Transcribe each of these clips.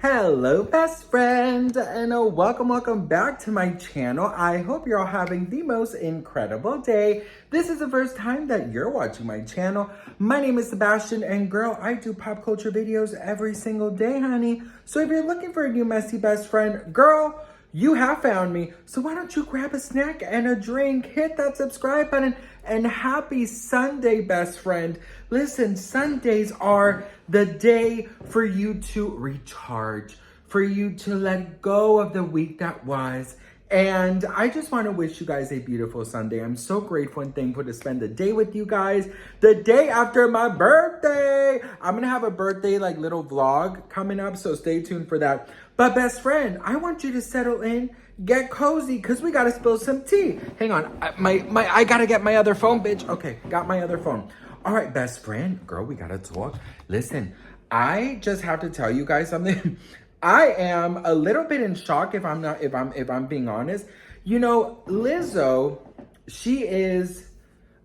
Hello, best friend, and welcome back to my channel. I hope you're all having the most incredible day. This is the first time that you're watching my channel. My name is Sebastian, and girl, I do pop culture videos every single day, honey. So if you're looking for a new messy best friend, girl, you have found me. So why don't you grab a snack and a drink, hit that subscribe button, and happy Sunday, best friend. Listen, Sundays are the day for you to recharge, for you to let go of the week that was. And I just want to wish you guys a beautiful Sunday. I'm so grateful and thankful to spend the day with you guys. The day after my birthday. I'm going to have a birthday little vlog coming up, so stay tuned for that. But best friend, I want you to settle in, get cozy, because we got to spill some tea. Hang on. I got to get my other phone, bitch. Okay, got my other phone. All right, best friend. Girl, we got to talk. Listen, I just have to tell you guys something. I am a little bit in shock if I'm being honest. You know, Lizzo, she is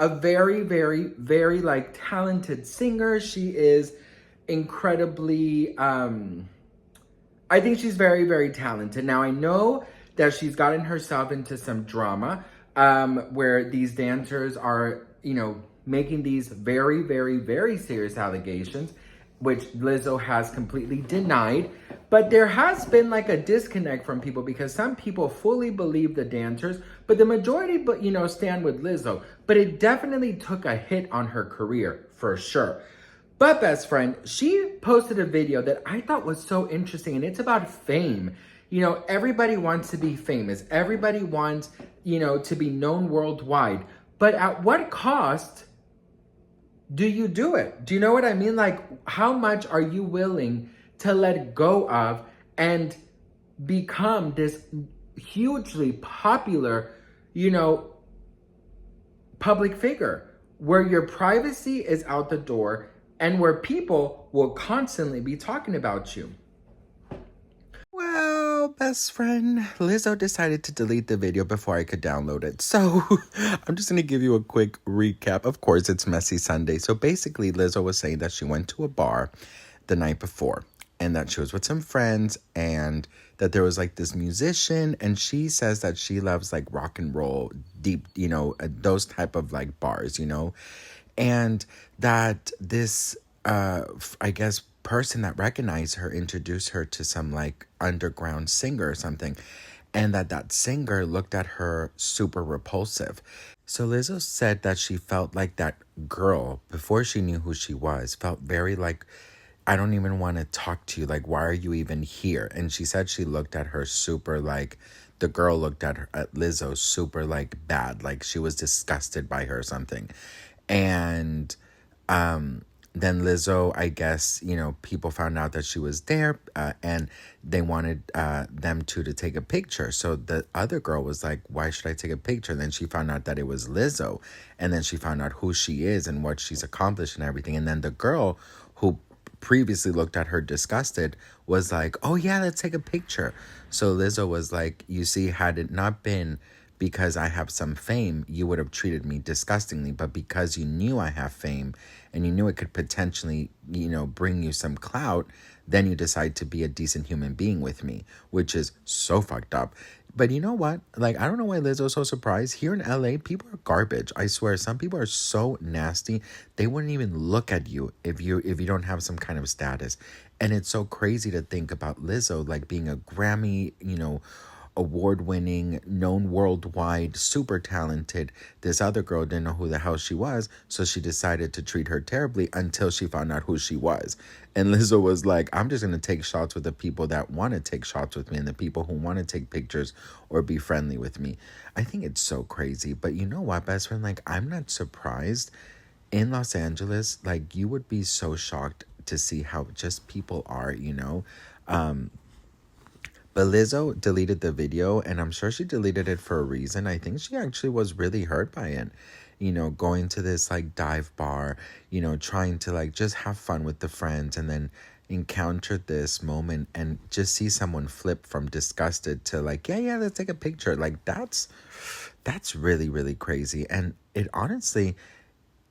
a very, very, very talented singer. She is incredibly I think she's very, very talented. Now I know that she's gotten herself into some drama where these dancers are, making these very, very, very serious allegations, which Lizzo has completely denied. But there has been a disconnect from people because some people fully believe the dancers, but the majority, stand with Lizzo. But it definitely took a hit on her career for sure. But best friend, she posted a video that I thought was so interesting, and it's about fame. Everybody wants to be famous. Everybody wants, to be known worldwide. But at what cost do you do it? Do you know what I mean? How much are you willing to let go of and become this hugely popular, public figure where your privacy is out the door and where people will constantly be talking about you? Well, best friend, Lizzo decided to delete the video before I could download it. So I'm just going to give you a quick recap. Of course, it's Messy Sunday. So basically, Lizzo was saying that she went to a bar the night before and that she was with some friends and that there was this musician, and she says that she loves rock and roll, deep, those type of bars, and that this, I guess, person that recognized her introduced her to some underground singer or something, and that singer looked at her super repulsive. So Lizzo said that she felt like that girl, before she knew who she was, felt very I don't even want to talk to you. Why are you even here? And she said she looked at her super the girl looked at her, at Lizzo, super bad. She was disgusted by her or something. And then Lizzo, I guess, people found out that she was there and they wanted them to take a picture. So the other girl was like, why should I take a picture? And then she found out that it was Lizzo. And then she found out who she is and what she's accomplished and everything. And then the girl who previously looked at her disgusted was like, oh yeah, let's take a picture. So Lizzo was like, you see, had it not been because I have some fame, you would have treated me disgustingly. But because you knew I have fame and you knew it could potentially, bring you some clout, then you decide to be a decent human being with me, which is so fucked up. But you know what? I don't know why Lizzo's so surprised. Here in LA, people are garbage. I swear, some people are so nasty. They wouldn't even look at you if you don't have some kind of status. And it's so crazy to think about Lizzo being a Grammy, award-winning, known worldwide, super talented. This other girl didn't know who the hell she was, so she decided to treat her terribly until she found out who she was. And Lizzo was like, I'm just going to take shots with the people that want to take shots with me and the people who want to take pictures or be friendly with me. I think it's so crazy. But you know what, best friend? I'm not surprised. In Los Angeles, you would be so shocked to see how just people are, But Lizzo deleted the video, and I'm sure she deleted it for a reason. I think she actually was really hurt by it. Going to this dive bar, trying to just have fun with the friends, and then encounter this moment and just see someone flip from disgusted to yeah, let's take a picture. That's really, really crazy. And it honestly,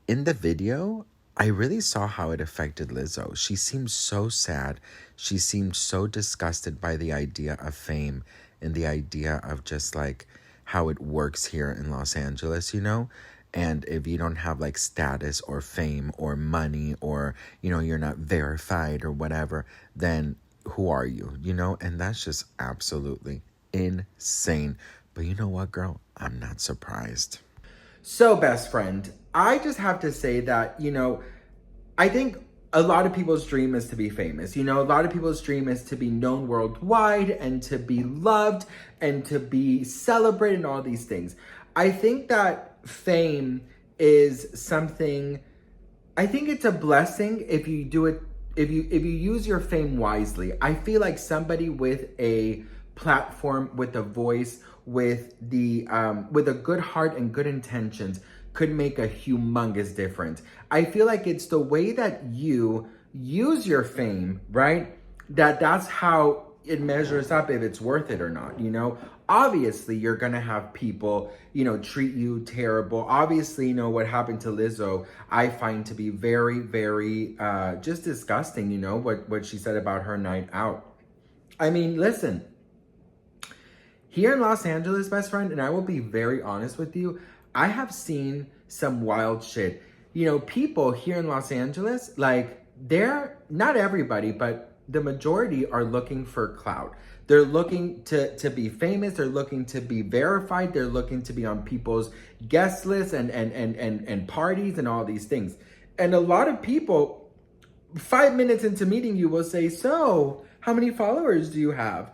in the video, I really saw how it affected Lizzo. She seemed so sad. She seemed so disgusted by the idea of fame and the idea of just like how it works here in Los Angeles, you know? And if you don't have like status or fame or money or, you know, you're not verified or whatever, then who are you, you know? And that's just absolutely insane. But you know what, girl? I'm not surprised. So, best friend, I just have to say that, you know, I think a lot of people's dream is to be famous. You know, a lot of people's dream is to be known worldwide and to be loved and to be celebrated and all these things. I think that fame is something, I think it's a blessing if you do it, if you use your fame wisely. I feel like somebody with a platform, with a voice, with a good heart and good intentions could make a humongous difference. I feel like it's the way that you use your fame, right? That's how it measures up if it's worth it or not, you know? Obviously, you're gonna have people, you know, treat you terrible. Obviously, you know, what happened to Lizzo, I find to be very, very just disgusting, you know, what she said about her night out. I mean, listen, here in Los Angeles, best friend, and I will be very honest with you, I have seen some wild shit. You know, people here in Los Angeles, like, they're, not everybody, but the majority are looking for clout. They're looking to be famous. They're looking to be verified. They're looking to be on people's guest lists and parties and all these things. And a lot of people, 5 minutes into meeting you, will say, so, how many followers do you have?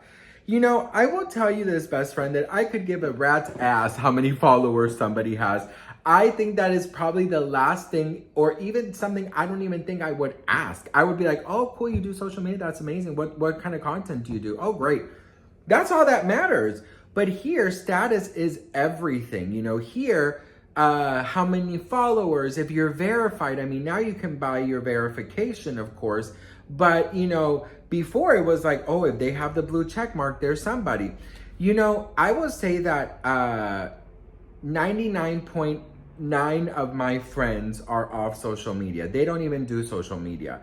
You know, I will tell you this, best friend, that I could give a rat's ass how many followers somebody has. I think that is probably the last thing, or even something I don't even think I would ask. I would be like, oh, cool, you do social media? That's amazing. What kind of content do you do? Oh, great. That's all that matters. But here, status is everything. You know, here, how many followers, if you're verified. I mean, now you can buy your verification, of course. But, you know, before it was like, oh, if they have the blue check mark, there's somebody. You know, I will say that 99.9 of my friends are off social media. They don't even do social media.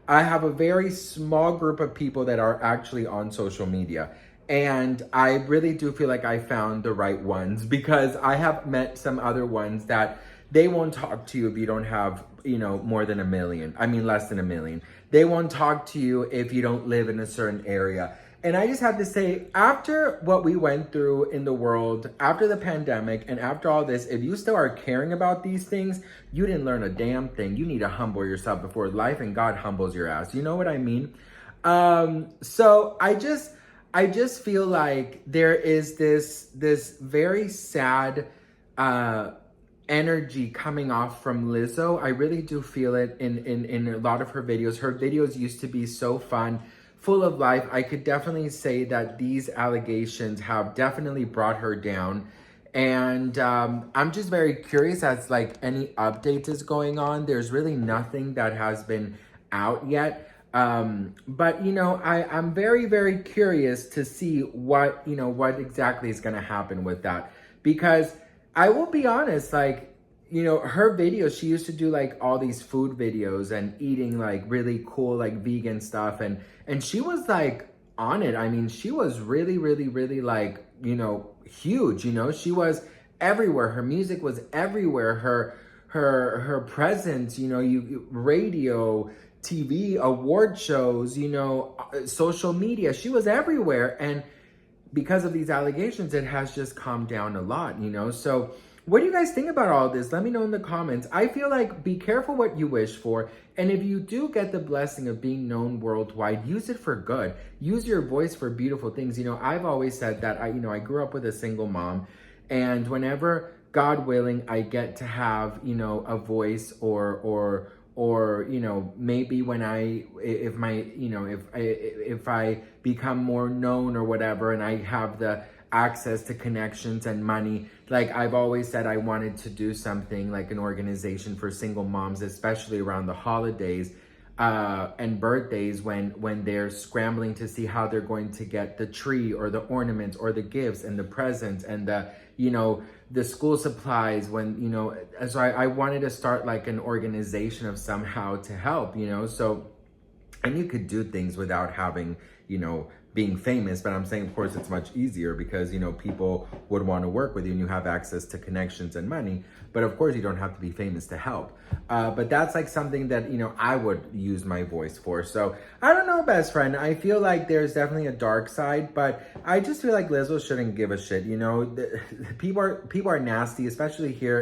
I have a very small group of people that are actually on social media. And I really do feel like I found the right ones, because I have met some other ones that they won't talk to you if you don't have, you know, more than 1 million. I mean, less than 1 million. They won't talk to you if you don't live in a certain area. And I just have to say, after what we went through in the world, after the pandemic, and after all this, if you still are caring about these things, you didn't learn a damn thing. You need to humble yourself before life and God humbles your ass. You know what I mean? So I just feel like there is this very sad energy coming off from Lizzo. I really do feel it in a lot of her videos. Her videos used to be so fun, full of life. I could definitely say that these allegations have definitely brought her down. And I'm just very curious as like any updates is going on. There's really nothing that has been out yet. But you know, I'm very, very curious to see what exactly is going to happen with that, because I will be honest, like, you know, her videos, she used to do like all these food videos and eating like really cool, like vegan stuff. And she was like on it. I mean, she was really, really, really like, you know, huge, you know, she was everywhere. Her music was everywhere. Her presence, you know, radio, TV, award shows, you know, social media, she was everywhere. And because of these allegations, it has just calmed down a lot, you know? So what do you guys think about all this? Let me know in the comments. I feel like be careful what you wish for. And if you do get the blessing of being known worldwide, use it for good. Use your voice for beautiful things. You know, I've always said that I grew up with a single mom, and whenever, God willing, I get to have, you know, a voice or you know, maybe when if I become more known or whatever, and I have the access to connections and money, like I've always said, I wanted to do something like an organization for single moms, especially around the holidays. and birthdays when they're scrambling to see how they're going to get the tree or the ornaments or the gifts and the presents and the, you know, the school supplies when, you know, so I wanted to start like an organization of somehow to help, you know, so, and you could do things without having, you know, being famous, but I'm saying, of course, it's much easier because, you know, people would want to work with you and you have access to connections and money. But of course, you don't have to be famous to help. But that's like something that, you know, I would use my voice for. So I don't know, best friend. I feel like there's definitely a dark side, but I just feel like Lizzo shouldn't give a shit. You know, people are nasty, especially here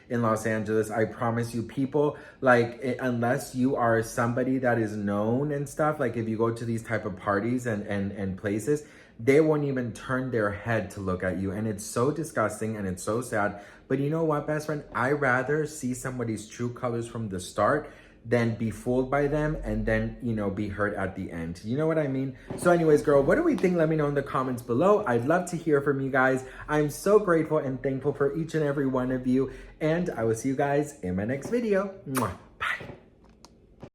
in Los Angeles. I promise you, people like, unless you are somebody that is known and stuff, like if you go to these type of parties and places, they won't even turn their head to look at you. And it's so disgusting and it's so sad. But you know what, best friend? I rather see somebody's true colors from the start than be fooled by them and then, you know, be hurt at the end. You know what I mean? So anyways, girl, what do we think? Let me know in the comments below. I'd love to hear from you guys. I'm so grateful and thankful for each and every one of you. And I will see you guys in my next video. Mwah. Bye.